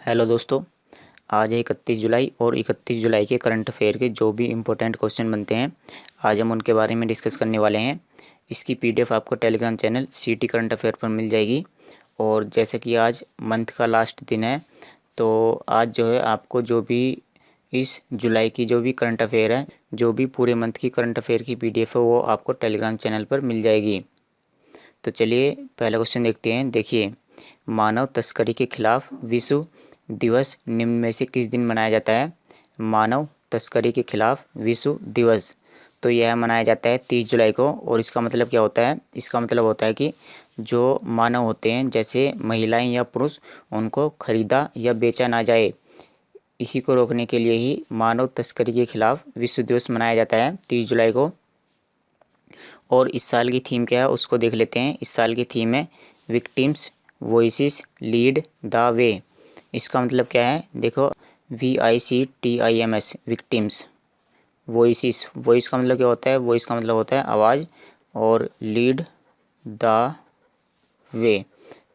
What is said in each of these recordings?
Hello दोस्तों। आज है 31 जुलाई और 31 जुलाई के करंट अफेयर के जो भी इम्पोर्टेंट क्वेश्चन बनते हैं आज हम उनके बारे में डिस्कस करने वाले हैं। इसकी पीडीएफ आपको टेलीग्राम चैनल सीटी करंट अफेयर पर मिल जाएगी। और जैसे कि आज मंथ का लास्ट दिन है तो आज जो है आपको जो भी इस जुलाई की जो भी करंट अफेयर है, जो भी पूरे मंथ की करंट अफेयर की पीडीएफ है वो आपको टेलीग्राम चैनल पर मिल जाएगी। तो चलिए पहला क्वेश्चन देखते हैं। देखिए, मानव तस्करी के खिलाफ विश्व दिवस निम्न में से किस दिन मनाया जाता है? मानव तस्करी के खिलाफ विश्व दिवस तो यह मनाया जाता है 30 जुलाई को। और इसका मतलब क्या होता है? इसका मतलब होता है कि जो मानव होते हैं जैसे महिलाएं या पुरुष, उनको खरीदा या बेचा ना जाए, इसी को रोकने के लिए ही मानव तस्करी के खिलाफ विश्व दिवस मनाया जाता है 30 जुलाई को। और इस साल की थीम क्या है उसको देख लेते हैं। इस साल की थीम है victims voices lead the way. इसका मतलब क्या है? देखो, VICTIMS विक्टिम्स वॉइसेस, वॉइस का मतलब क्या होता है? वॉइस का मतलब होता है आवाज़, और लीड द वे,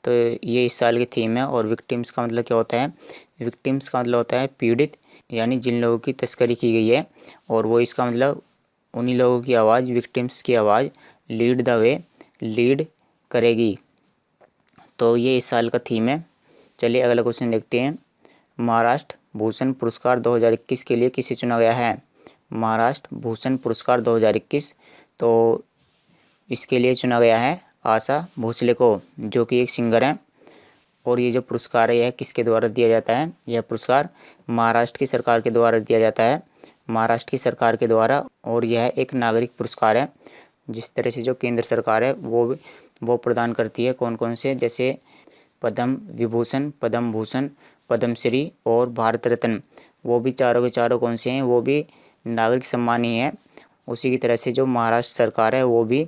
तो ये इस साल की थीम है। और विक्टिम्स का मतलब क्या होता है? विक्टिम्स का मतलब होता है पीड़ित, यानी जिन लोगों की तस्करी की गई है। और वॉइस का मतलब उन्हीं लोगों की आवाज़, विक्टिम्स की आवाज़ लीड द वे, लीड करेगी। तो ये इस साल का थीम है। चलिए अगला क्वेश्चन देखते हैं। महाराष्ट्र भूषण पुरस्कार 2021 के लिए किसे चुना गया है? महाराष्ट्र भूषण पुरस्कार 2021 तो इसके लिए चुना गया है आशा भोसले को, जो कि एक सिंगर हैं। और ये जो पुरस्कार है यह किसके द्वारा दिया जाता है? यह पुरस्कार महाराष्ट्र की सरकार के द्वारा दिया जाता है, महाराष्ट्र की सरकार के द्वारा। और यह एक नागरिक पुरस्कार है। जिस तरह से जो केंद्र सरकार है वो प्रदान करती है कौन कौन से, जैसे पद्म विभूषण, पद्म भूषण, पद्मश्री और भारत रत्न, वो भी चारों के चारों कौन से हैं? वो भी नागरिक सम्मान ही है। उसी की तरह से जो महाराष्ट्र सरकार है वो भी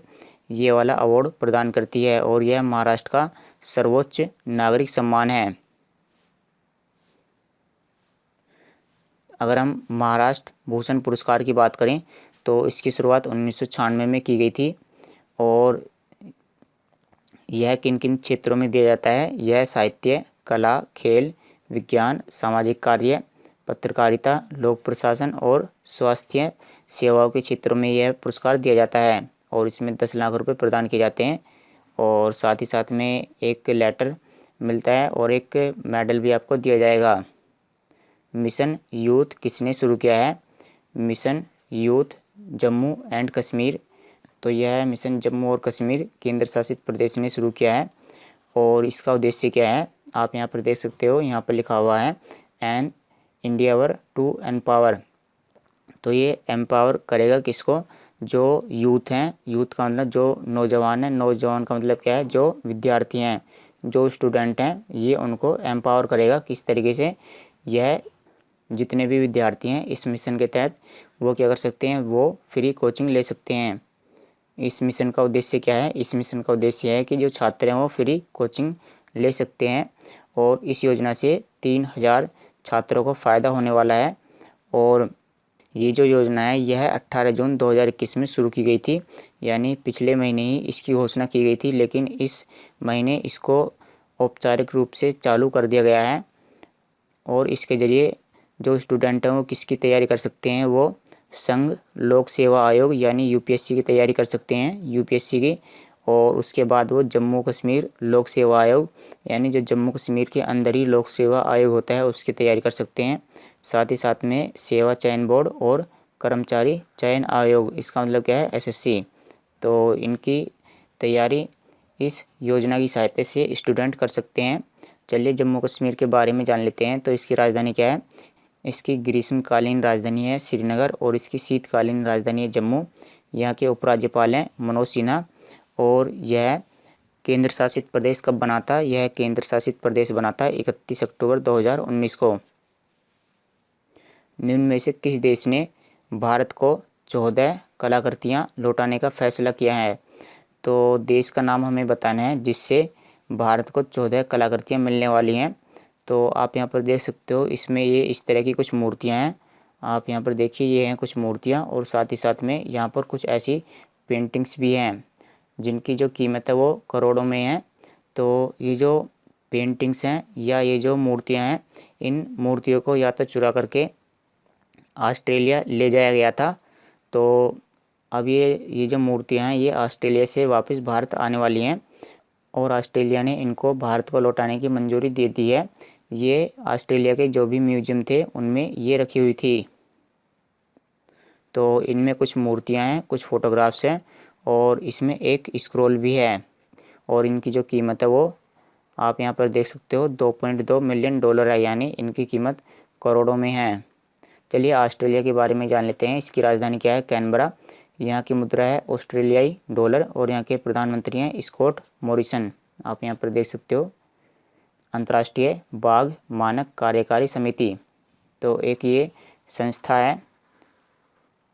ये वाला अवार्ड प्रदान करती है, और यह महाराष्ट्र का सर्वोच्च नागरिक सम्मान है। अगर हम महाराष्ट्र भूषण पुरस्कार की बात करें तो इसकी शुरुआत 1996 में की गई थी। और यह किन किन क्षेत्रों में दिया जाता है? यह साहित्य, कला, खेल, विज्ञान, सामाजिक कार्य, पत्रकारिता, लोक प्रशासन और स्वास्थ्य सेवाओं के क्षेत्रों में यह पुरस्कार दिया जाता है। और इसमें 10 लाख रुपए प्रदान किए जाते हैं। और साथ ही साथ में एक लेटर मिलता है और एक मेडल भी आपको दिया जाएगा। मिशन यूथ किसने शुरू किया है? Mission youth Jammu and Kashmir तो यह मिशन जम्मू और कश्मीर केंद्र शासित प्रदेश ने शुरू किया है। और इसका उद्देश्य क्या है? आप यहाँ पर देख सकते हो, यहाँ पर लिखा हुआ है एन इंडियावर टू एम्पावर। तो ये एम्पावर करेगा किसको? जो यूथ हैं, यूथ का मतलब जो नौजवान हैं, नौजवान का मतलब क्या है? जो विद्यार्थी हैं, जो स्टूडेंट हैं, ये उनको एम्पावर करेगा। किस तरीके से? यह जितने भी विद्यार्थी हैं इस मिशन के तहत वो क्या कर सकते हैं? वो फ्री कोचिंग ले सकते हैं। इस मिशन का उद्देश्य क्या है? इस मिशन का उद्देश्य है कि जो छात्र हैं वो फ्री कोचिंग ले सकते हैं। और इस योजना से 3000 छात्रों को फ़ायदा होने वाला है। और ये जो योजना है यह 18 जून 2021 में शुरू की गई थी, यानी पिछले महीने ही इसकी घोषणा की गई थी, लेकिन इस महीने इसको औपचारिक रूप से चालू कर दिया गया है। और इसके ज़रिए जो स्टूडेंट हैं वो किसकी तैयारी कर सकते हैं? वो संघ लोक सेवा आयोग यानी यूपीएससी की तैयारी कर सकते हैं, यूपीएससी की। और उसके बाद वो जम्मू कश्मीर लोक सेवा आयोग, यानी जो जम्मू कश्मीर के अंदर ही लोक सेवा आयोग होता है उसकी तैयारी कर सकते हैं। साथ ही साथ में सेवा चयन बोर्ड और कर्मचारी चयन आयोग, इसका मतलब क्या है? SSC। तो इनकी तैयारी इस योजना की सहायता से स्टूडेंट कर सकते हैं। चलिए जम्मू कश्मीर के बारे में जान लेते हैं। तो इसकी राजधानी क्या है? इसकी ग्रीष्मकालीन राजधानी है श्रीनगर और इसकी शीतकालीन राजधानी है जम्मू। यहाँ के उपराज्यपाल हैं मनोज सिन्हा। और यह केंद्र शासित प्रदेश कब बना था? यह केंद्र शासित प्रदेश बना था 31 अक्टूबर 2019 को। निम्न में से किस देश ने भारत को 14 कलाकृतियाँ लौटाने का फैसला किया है? तो देश का नाम हमें बताना है जिससे भारत को 14 कलाकृतियाँ मिलने वाली हैं। तो आप यहाँ पर देख सकते हो, इसमें ये इस तरह की कुछ मूर्तियाँ हैं। आप यहाँ पर देखिए, ये हैं कुछ मूर्तियाँ। और साथ ही साथ में यहाँ पर कुछ ऐसी पेंटिंग्स भी हैं जिनकी जो कीमत है वो करोड़ों में है। तो ये जो पेंटिंग्स हैं या ये जो मूर्तियां हैं, इन मूर्तियों को या तो चुरा करके ऑस्ट्रेलिया ले जाया गया था। तो अब ये जो मूर्तियां हैं ये ऑस्ट्रेलिया से वापस भारत आने वाली हैं और ऑस्ट्रेलिया ने इनको भारत को लौटाने की मंजूरी दे दी है। ये ऑस्ट्रेलिया के जो भी म्यूजियम थे उनमें ये रखी हुई थी। तो इनमें कुछ मूर्तियां हैं, कुछ फ़ोटोग्राफ्स हैं और इसमें एक स्क्रॉल भी है और इनकी जो कीमत है वो आप यहाँ पर देख सकते हो, $2.2 मिलियन है, यानी इनकी कीमत करोड़ों में है। चलिए ऑस्ट्रेलिया के बारे में जान लेते हैं। इसकी राजधानी क्या है? कैनबरा। यहाँ की मुद्रा है ऑस्ट्रेलियाई डॉलर और यहाँ के प्रधानमंत्री हैं स्कॉट मॉरिसन। आप यहाँ पर देख सकते हो। अंतर्राष्ट्रीय बाघ मानक कार्यकारी समिति, तो एक ये संस्था है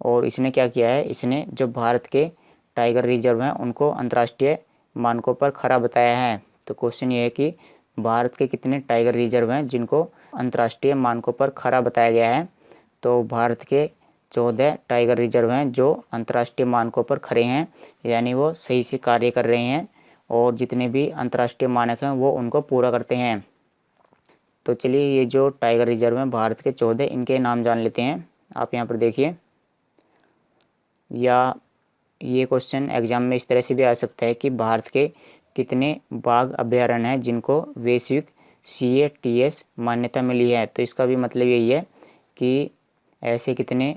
और इसने क्या किया है, इसने जो भारत के टाइगर रिजर्व हैं उनको अंतर्राष्ट्रीय मानकों पर खरा बताया है। तो क्वेश्चन ये है कि भारत के कितने टाइगर रिजर्व हैं जिनको अंतर्राष्ट्रीय मानकों पर खरा बताया गया है? तो भारत के 14 टाइगर रिजर्व हैं जो अंतर्राष्ट्रीय मानकों पर खरे हैं, यानी वो सही से कार्य कर रहे हैं और जितने भी अंतर्राष्ट्रीय मानक हैं वो उनको पूरा करते हैं। तो चलिए ये जो टाइगर रिजर्व हैं भारत के 14, इनके नाम जान लेते हैं। आप यहाँ पर देखिए, या ये क्वेश्चन एग्जाम में इस तरह से भी आ सकता है कि भारत के कितने बाघ अभयारण्य हैं जिनको वैश्विक CATS मान्यता मिली है? तो इसका भी मतलब यही है कि ऐसे कितने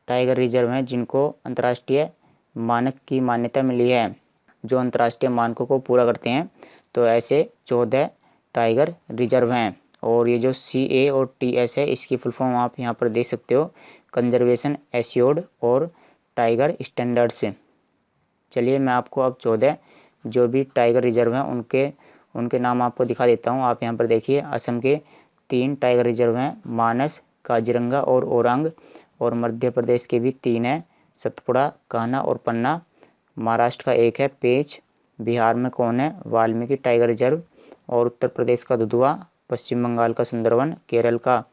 टाइगर रिजर्व हैं जिनको अंतर्राष्ट्रीय मानक की मान्यता मिली है, जो अंतर्राष्ट्रीय मानकों को पूरा करते हैं। तो ऐसे 14 टाइगर रिजर्व हैं और ये जो CA और TS है इसकी फुल फॉर्म आप यहाँ पर देख सकते हो, कंजर्वेशन एश्योर्ड और टाइगर स्टैंडर्ड्स। चलिए मैं आपको अब 14 जो भी टाइगर रिजर्व हैं उनके नाम आपको दिखा देता हूँ। आप यहाँ पर देखिए, असम के 3 टाइगर रिजर्व हैं, मानस, काजीरंगा और ओरांग, और मध्य प्रदेश के भी 3 हैं, सतपुड़ा, कान्हा और पन्ना। महाराष्ट्र का एक है, पेंच। बिहार में कौन है? Valmiki tiger reserve. और उत्तर प्रदेश का दुधवा, पश्चिम बंगाल का सुंदरवन, केरल का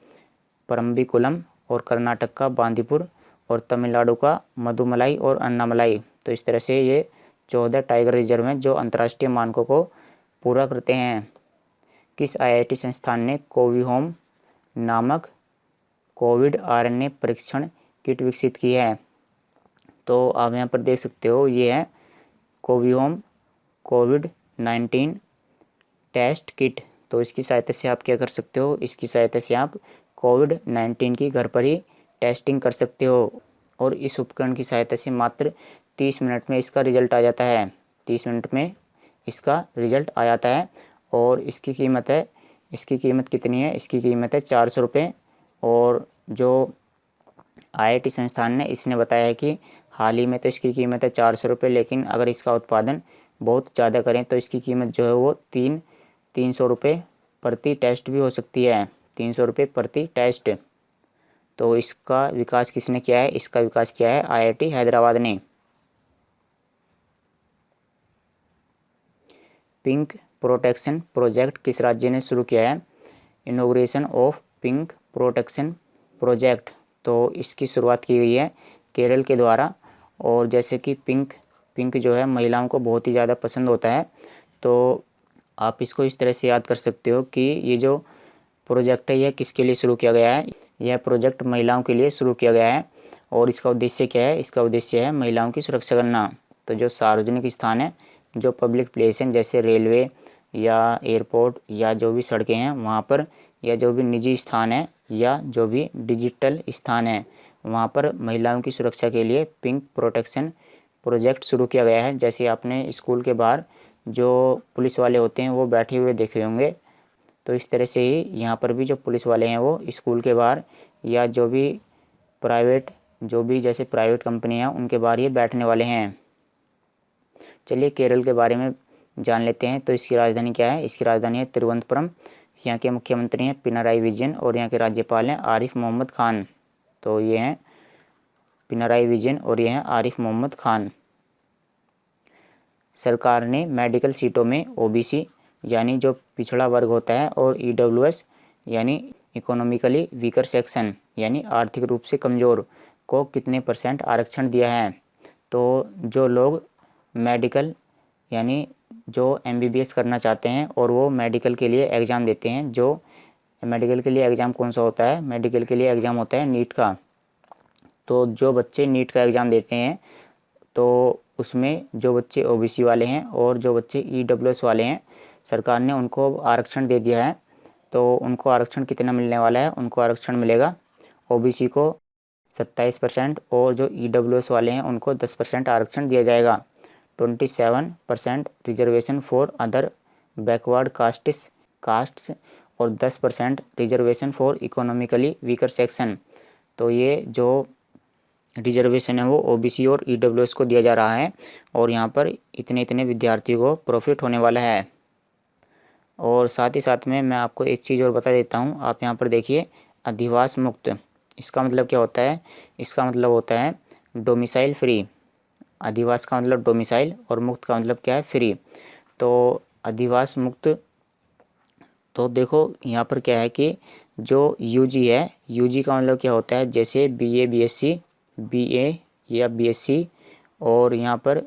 परम्बिकुलम और कर्नाटक का बांदीपुर और तमिलनाडु का मधुमलाई और अन्नामलाई। तो इस तरह से ये 14 टाइगर रिजर्व हैं जो अंतर्राष्ट्रीय मानकों को पूरा करते हैं। किस IIT संस्थान ने कोविहोम नामक कोविड RNA परीक्षण किट विकसित की है? तो आप यहाँ पर देख सकते हो, ये है कोविहोम COVID-19 टेस्ट किट। तो इसकी सहायता से आप क्या कर सकते हो, इसकी सहायता से आप COVID-19 की घर पर ही टेस्टिंग कर सकते हो और इस उपकरण की सहायता से मात्र 30 मिनट में इसका रिजल्ट आ जाता है। 30 मिनट में इसका रिजल्ट आ जाता है और इसकी कीमत कितनी है? इसकी कीमत है 400 रुपये। और जो IIT संस्थान ने इसने बताया है कि हाल ही में तो इसकी कीमत है 400 रुपये, लेकिन अगर इसका उत्पादन बहुत ज़्यादा करें तो इसकी कीमत जो है वो 300 रुपये प्रति टेस्ट भी हो सकती है। 300 रुपये प्रति टेस्ट। तो इसका विकास किसने किया है? इसका विकास किया है IIT हैदराबाद ने। पिंक प्रोटेक्शन प्रोजेक्ट किस राज्य ने शुरू किया है? Inauguration of pink protection project, तो इसकी शुरुआत की गई है केरल के द्वारा। और जैसे कि पिंक जो है महिलाओं को बहुत ही ज़्यादा पसंद होता है, तो आप इसको इस तरह से याद कर सकते हो कि ये जो प्रोजेक्ट है यह किसके लिए शुरू किया गया है? यह प्रोजेक्ट महिलाओं के लिए शुरू किया गया है और इसका उद्देश्य क्या है? इसका उद्देश्य है महिलाओं की सुरक्षा करना। तो जो सार्वजनिक स्थान है, जो पब्लिक प्लेस हैं, जैसे रेलवे या एयरपोर्ट या जो भी सड़कें हैं वहाँ पर, या जो भी निजी स्थान है या जो भी डिजिटल स्थान है वहाँ पर महिलाओं की सुरक्षा के लिए पिंक प्रोटेक्शन प्रोजेक्ट शुरू किया गया है। जैसे आपने स्कूल के बाहर जो पुलिस वाले होते हैं वो बैठे हुए देखे होंगे, तो इस तरह से ही यहाँ पर भी जो पुलिस वाले हैं वो स्कूल के बाहर या जो भी जैसे प्राइवेट कंपनी है उनके बाहर ये बैठने वाले हैं। चलिए केरल के बारे में जान लेते हैं। तो इसकी राजधानी क्या है? इसकी राजधानी है तिरुवनंतपुरम। यहाँ के मुख्यमंत्री हैं पिनाराई विजयन और यहाँ के राज्यपाल हैं आरिफ मोहम्मद खान। तो ये हैं पिनाराई विजयन और ये हैं आरिफ मोहम्मद खान। सरकार ने मेडिकल सीटों में OBC यानी जो पिछड़ा वर्ग होता है और EWS यानी इकोनॉमिकली वीकर सेक्शन यानी आर्थिक रूप से कमज़ोर को कितने % आरक्षण दिया है? तो जो लोग मेडिकल यानी जो MBBS करना चाहते हैं और वो मेडिकल के लिए एग्ज़ाम देते हैं। जो मेडिकल के लिए एग्ज़ाम कौन सा होता है? मेडिकल के लिए एग्ज़ाम होता है नीट का। तो जो बच्चे नीट का एग्ज़ाम देते हैं तो उसमें जो बच्चे OBC वाले हैं और जो बच्चे EWS वाले हैं, सरकार ने उनको आरक्षण दे दिया है। तो उनको आरक्षण कितना मिलने वाला है? उनको आरक्षण मिलेगा OBC को 27% और जो EWS वाले हैं उनको 10% आरक्षण दिया जाएगा। 27% reservation for other backward castes और 10% reservation for economically weaker section. तो ये जो रिजर्वेशन है वो OBC और EWS को दिया जा रहा है और यहाँ पर इतने इतने विद्यार्थियों को प्रॉफिट होने वाला है। और साथ ही साथ में मैं आपको एक चीज़ और बता देता हूँ। आप यहाँ पर देखिए, अधिवास मुक्त, इसका मतलब क्या होता है? इसका मतलब होता है डोमिसाइल फ्री। अधिवास का मतलब डोमिसाइल और मुक्त का मतलब क्या है? फ्री। तो अधिवास मुक्त, तो देखो यहाँ पर क्या है कि जो UG है, UG का मतलब क्या होता है? जैसे BA BSc, BA या BSc। और यहाँ पर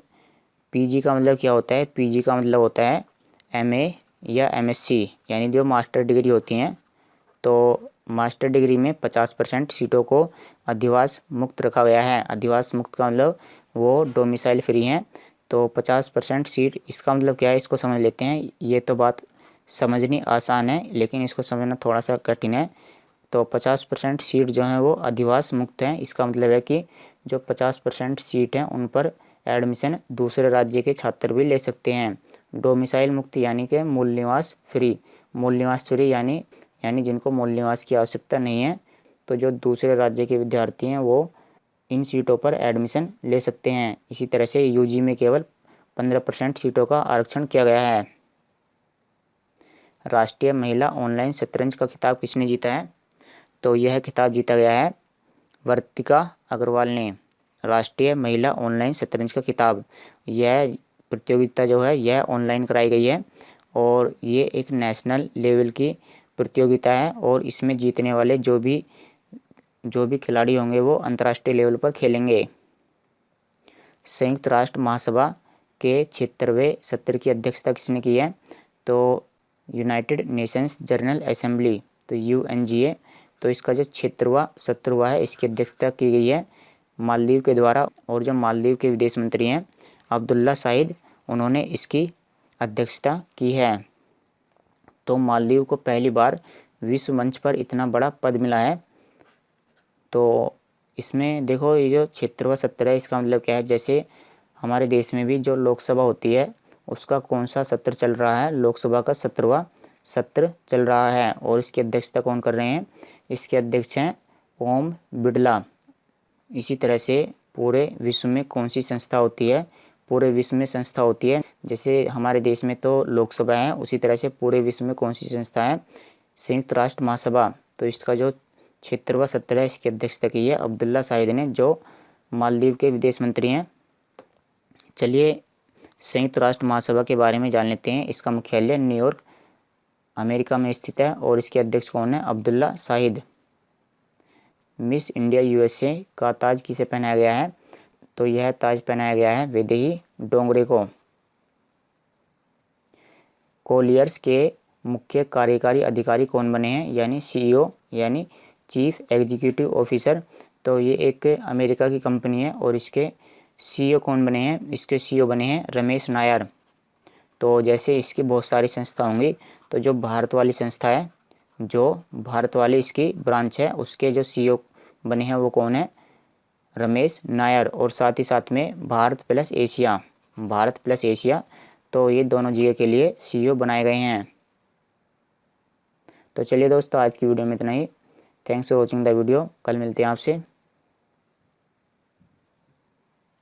PG का मतलब क्या होता है? PG का मतलब होता है MA या MSc, यानी जो मास्टर डिग्री होती हैं। तो मास्टर डिग्री में 50% सीटों को अधिवास मुक्त रखा गया है। अधिवास मुक्त का मतलब वो डोमिसाइल फ्री हैं। तो 50% सीट, इसका मतलब क्या है? इसको समझ लेते हैं। ये तो बात समझनी आसान है लेकिन इसको समझना थोड़ा सा कठिन है। तो 50% सीट जो हैं वो अधिवास मुक्त हैं। इसका मतलब है कि जो 50% सीट हैं उन पर एडमिशन दूसरे राज्य के छात्र भी ले सकते हैं। डोमिसाइल मुक्त यानी कि मूल निवास फ्री। मूल निवास फ्री यानी जिनको मूल निवास की आवश्यकता नहीं है, तो जो दूसरे राज्य के विद्यार्थी हैं वो इन सीटों पर एडमिशन ले सकते हैं। इसी तरह से UG में केवल 15% सीटों का आरक्षण किया गया है। राष्ट्रीय महिला ऑनलाइन शतरंज का खिताब किसने जीता है? तो यह खिताब जीता गया है वर्तिका अग्रवाल ने। राष्ट्रीय महिला ऑनलाइन शतरंज का खिताब, यह प्रतियोगिता जो है यह ऑनलाइन कराई गई है और ये एक नेशनल लेवल की प्रतियोगिता है और इसमें जीतने वाले जो भी खिलाड़ी होंगे वो अंतर्राष्ट्रीय लेवल पर खेलेंगे। संयुक्त राष्ट्र महासभा के 76वें सत्र की अध्यक्षता किसने की है? तो यूनाइटेड नेशंस जनरल असेंबली, तो UNGA। तो इसका जो 76वां सत्र हुआ है इसकी अध्यक्षता की गई है मालदीव के द्वारा। और जो मालदीव के विदेश मंत्री हैं अब्दुल्ला शाहिद, उन्होंने इसकी अध्यक्षता की है। तो मालदीव को पहली बार विश्व मंच पर इतना बड़ा पद मिला है। तो इसमें देखो, ये जो 76वां सत्र है इसका मतलब क्या है? जैसे हमारे देश में भी जो लोकसभा होती है उसका कौन सा सत्र चल रहा है? लोकसभा का 17वां सत्र चल रहा है और इसकी अध्यक्षता कौन कर रहे हैं? इसके अध्यक्ष हैं ओम बिड़ला। इसी तरह से पूरे विश्व में कौन सी संस्था होती है? पूरे विश्व में संस्था होती है, जैसे हमारे देश में तो लोकसभा है, उसी तरह से पूरे विश्व में कौन सी संस्था है? संयुक्त राष्ट्र महासभा। तो इसका जो 76वां सत्र है इसकी अध्यक्षता की है अब्दुल्ला शाहिद ने, जो मालदीव के विदेश मंत्री हैं। चलिए संयुक्त राष्ट्र महासभा के बारे में जान लेते हैं। इसका मुख्यालय न्यूयॉर्क अमेरिका में स्थित है और इसके अध्यक्ष कौन है? Abdulla Shahid. Miss India USA का ताज किसे पहनाया गया है? तो यह ताज पहनाया गया है वैदेही डोंगरे को। कोलियर्स के मुख्य कार्यकारी अधिकारी कौन बने हैं? यानी CEO यानी चीफ एग्जीक्यूटिव ऑफिसर। तो ये एक अमेरिका की कंपनी है और इसके CEO कौन बने हैं? इसके CEO बने हैं रमेश नायर। तो जैसे इसकी बहुत सारी संस्था होंगी, तो जो भारत वाली संस्था है, जो भारत वाली इसकी ब्रांच है, उसके जो CEO बने हैं वो कौन है? रमेश नायर। और साथ ही साथ में भारत प्लस एशिया, तो ये दोनों जगह के लिए CEO बनाए गए हैं। तो चलिए दोस्तों, आज की वीडियो में इतना ही। Thanks for watching the video. कल मिलते हैं आपसे।